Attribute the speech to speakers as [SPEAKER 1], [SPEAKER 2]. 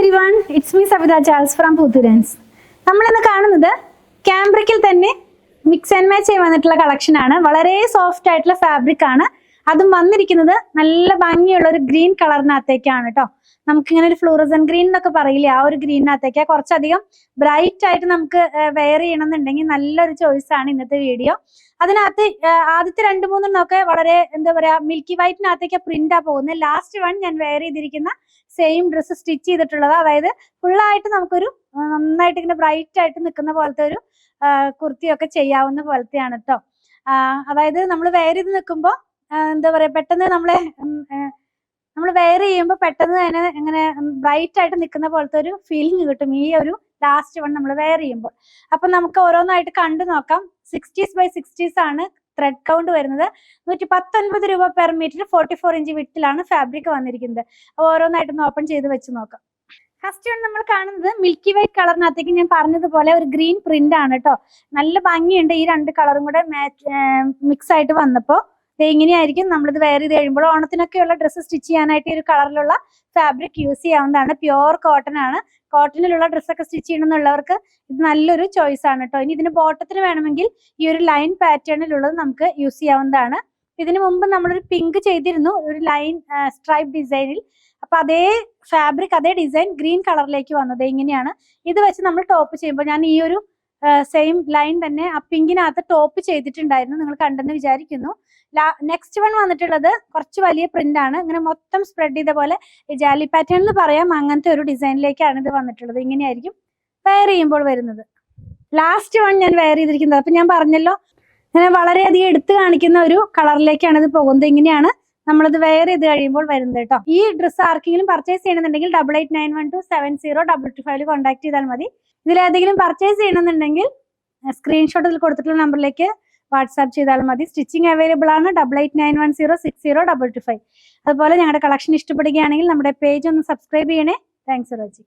[SPEAKER 1] everyone, it's me Savitha Charles from Puthurans. നമ്മളിന്ന് കാണുന്നത് ക്യാമ്പ്രിക്കിൽ തന്നെ മിക്സ് ആൻഡ് മാച്ച് ചെയ്ത് വന്നിട്ടുള്ള കളക്ഷൻ ആണ്. വളരെ സോഫ്റ്റ് ആയിട്ടുള്ള ഫാബ്രിക് ആണ്. അതും വന്നിരിക്കുന്നത് നല്ല ഭംഗിയുള്ള ഒരു ഗ്രീൻ കളറിനകത്തേക്കാണ് കേട്ടോ. നമുക്കിങ്ങനെ ഒരു ഫ്ലൂറസൻ ഗ്രീൻ എന്നൊക്കെ പറയില്ലേ, ആ ഒരു ഗ്രീനിനകത്തേക്ക് കുറച്ചധികം ബ്രൈറ്റ് ആയിട്ട് നമുക്ക് വെയർ ചെയ്യണമെന്നുണ്ടെങ്കിൽ നല്ലൊരു ചോയ്സ് ആണ് ഇന്നത്തെ വീഡിയോ. അതിനകത്ത് ആദ്യത്തെ 2-3 വളരെ എന്താ പറയാ മിൽക്കി വൈറ്റിനകത്തേക്ക് പ്രിന്റാ പോകുന്നത്. ലാസ്റ്റ് വൺ ഞാൻ വെയർ ചെയ്തിരിക്കുന്ന സെയിം ഡ്രസ്സ് സ്റ്റിച്ച് ചെയ്തിട്ടുള്ളത്, അതായത് ഫുള്ളായിട്ട് നമുക്കൊരു നന്നായിട്ട് ഇങ്ങനെ ബ്രൈറ്റ് ആയിട്ട് നിൽക്കുന്ന പോലത്തെ ഒരു കുർത്തിയൊക്കെ ചെയ്യാവുന്ന പോലത്തെയാണ് കേട്ടോ. അതായത് നമ്മൾ വെയർ ചെയ്ത് നിൽക്കുമ്പോൾ എന്താ പറയാ പെട്ടെന്ന് നമ്മൾ വെയർ ചെയ്യുമ്പോൾ പെട്ടെന്ന് തന്നെ ഇങ്ങനെ ബ്രൈറ്റ് ആയിട്ട് നിൽക്കുന്ന പോലത്തെ ഒരു ഫീലിംഗ് കിട്ടും ഈ ഒരു ലാസ്റ്റ് വൺ നമ്മൾ വെയർ ചെയ്യുമ്പോൾ. അപ്പൊ നമുക്ക് ഓരോന്നായിട്ട് കണ്ടു നോക്കാം. 60s by 60s ആണ് ത്രെഡ് കൗണ്ട് വരുന്നത്. 119 രൂപ പെർ മീറ്റർ. 44 ഇഞ്ച് വിട്ടിലാണ് ഫാബ്രിക് വന്നിരിക്കുന്നത്. ഓരോന്നായിട്ടൊന്ന് ഓപ്പൺ ചെയ്ത് വെച്ച് നോക്കാം. ഫസ്റ്റ് വൺ നമ്മൾ കാണുന്നത് മിൽക്കി വൈറ്റ് കളറിനകത്തേക്ക് ഞാൻ പറഞ്ഞതുപോലെ ഒരു ഗ്രീൻ പ്രിന്റ് ആണ് കേട്ടോ. നല്ല ഭംഗിയുണ്ട് ഈ 2 കളറും കൂടെ മിക്സ് ആയിട്ട് വന്നപ്പോൾ. ഇങ്ങനെയായിരിക്കും നമ്മളിത് വെയർ ചെയ്ത് കഴിയുമ്പോൾ. ഓണത്തിനൊക്കെയുള്ള ഡ്രസ്സ് സ്റ്റിച്ച് ചെയ്യാനായിട്ട് ഈ ഒരു കളറിലുള്ള ഫാബ്രിക് യൂസ് ചെയ്യാവുന്നതാണ്. പ്യുവർ കോട്ടൺ ആണ്. കോട്ടണിലുള്ള ഡ്രസ്സൊക്കെ സ്റ്റിച്ച് ചെയ്യണമെന്നുള്ളവർക്ക് ഇത് നല്ലൊരു ചോയ്സ് ആണ് കേട്ടോ. ഇനി ഇതിന് ബോട്ടത്തിന് വേണമെങ്കിൽ ഈ ഒരു ലൈൻ പാറ്റേണിലുള്ളത് നമുക്ക് യൂസ് ചെയ്യാവുന്നതാണ്. ഇതിനു മുമ്പ് നമ്മളൊരു പിങ്ക് ചെയ്തിരുന്നു, ഒരു ലൈൻ സ്ട്രൈപ്പ് ഡിസൈനിൽ. അപ്പൊ അതേ ഫാബ്രിക് അതേ ഡിസൈൻ ഗ്രീൻ കളറിലേക്ക് വന്നത് ഇങ്ങനെയാണ്. ഇത് വെച്ച് നമ്മൾ ടോപ്പ് ചെയ്യുമ്പോൾ ഞാൻ ഈ ഒരു സെയിം ലൈൻ തന്നെ ആ പിങ്കിനകത്ത് ടോപ്പ് ചെയ്തിട്ടുണ്ടായിരുന്നു, നിങ്ങൾ കണ്ടെന്ന് വിചാരിക്കുന്നു. നെക്സ്റ്റ് വൺ വന്നിട്ടുള്ളത് കുറച്ച് വലിയ പ്രിന്റ് ആണ്. ഇങ്ങനെ മൊത്തം സ്പ്രെഡ് ചെയ്ത പോലെ ജാലി പാറ്റേൺ എന്ന് പറയാം, അങ്ങനത്തെ ഒരു ഡിസൈനിലേക്കാണ് ഇത് വന്നിട്ടുള്ളത്. ഇങ്ങനെയായിരിക്കും വെയർ ചെയ്യുമ്പോൾ വരുന്നത്. ലാസ്റ്റ് വൺ ഞാൻ വെയർ ചെയ്തിരിക്കുന്നത്, അപ്പൊ ഞാൻ പറഞ്ഞല്ലോ ഇങ്ങനെ വളരെയധികം എടുത്തു കാണിക്കുന്ന ഒരു കളറിലേക്കാണ് ഇത് പോകുന്നത്. ഇങ്ങനെയാണ് നമ്മളിത് വെയർ ചെയ്ത് കഴിയുമ്പോൾ വരുന്നത് കേട്ടോ. ഈ ഡ്രസ്സ് ആർക്കെങ്കിലും പർച്ചേസ് ചെയ്യണമെന്നുണ്ടെങ്കിൽ 8891270225 കോൺടാക്ട് ചെയ്താൽ മതി. ഇതിലേതെങ്കിലും പർച്ചേസ് ചെയ്യണമെന്നുണ്ടെങ്കിൽ സ്ക്രീൻഷോട്ട് ഇതിൽ കൊടുത്തിട്ടുള്ള നമ്പറിലേക്ക് വാട്സാപ്പ് ചെയ്താൽ മതി. സ്റ്റിച്ചിങ് അവൈലബിൾ ആണ്. 8891060225. അതുപോലെ ഞങ്ങളുടെ കളക്ഷൻ ഇഷ്ടപ്പെടുകയാണെങ്കിൽ നമ്മുടെ പേജ് ഒന്ന് സബ്സ്ക്രൈബ് ചെയ്യണേ. Thanks for watching.